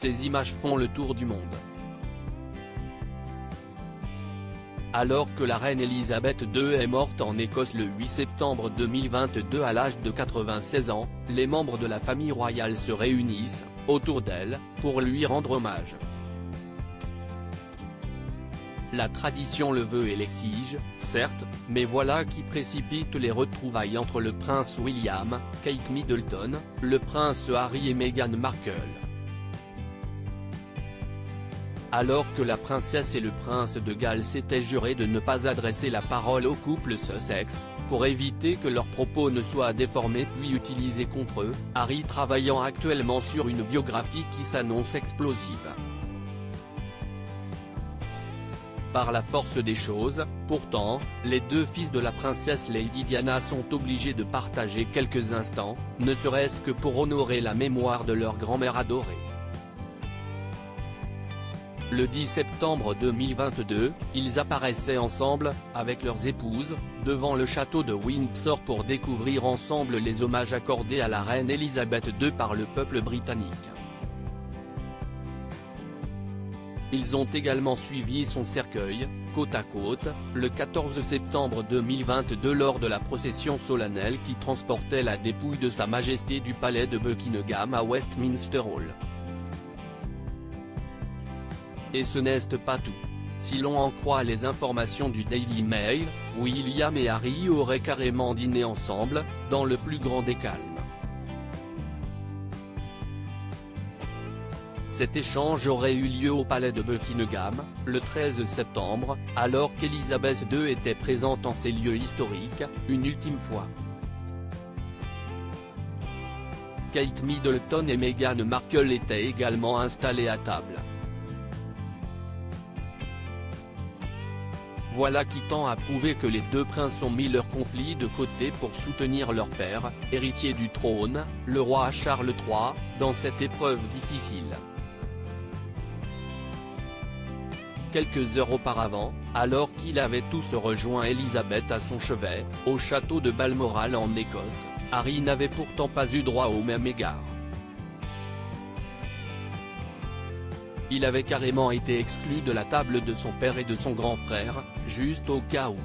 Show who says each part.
Speaker 1: ces images font le tour du monde. Alors que la reine Elisabeth II est morte en Écosse le 8 septembre 2022 à l'âge de 96 ans, les membres de la famille royale se réunissent, autour d'elle, pour lui rendre hommage. La tradition le veut et l'exige, certes, mais voilà qui précipite les retrouvailles entre le prince William, Kate Middleton, le prince Harry et Meghan Markle. Alors que la princesse et le prince de Galles s'étaient jurés de ne pas adresser la parole au couple Sussex, pour éviter que leurs propos ne soient déformés puis utilisés contre eux, Harry travaillant actuellement sur une biographie qui s'annonce explosive. Par la force des choses, pourtant, les deux fils de la princesse Lady Diana sont obligés de partager quelques instants, ne serait-ce que pour honorer la mémoire de leur grand-mère adorée. Le 10 septembre 2022, ils apparaissaient ensemble, avec leurs épouses, devant le château de Windsor pour découvrir ensemble les hommages accordés à la reine Elisabeth II par le peuple britannique. Ils ont également suivi son cercueil, côte à côte, le 14 septembre 2022 lors de la procession solennelle qui transportait la dépouille de Sa Majesté du palais de Buckingham à Westminster Hall. Et ce n'est pas tout. Si l'on en croit les informations du Daily Mail, William et Harry auraient carrément dîné ensemble, dans le plus grand des calmes. Cet échange aurait eu lieu au palais de Buckingham, le 13 septembre, alors qu'Elisabeth II était présente en ces lieux historiques, une ultime fois. Kate Middleton et Meghan Markle étaient également installés à table. Voilà qui tend à prouver que les deux princes ont mis leur conflit de côté pour soutenir leur père, héritier du trône, le roi Charles III, dans cette épreuve difficile. Quelques heures auparavant, alors qu'il avait tous rejoint Elisabeth à son chevet, au château de Balmoral en Écosse, Harry n'avait pourtant pas eu droit au même égard. Il avait carrément été exclu de la table de son père et de son grand frère, juste au cas où.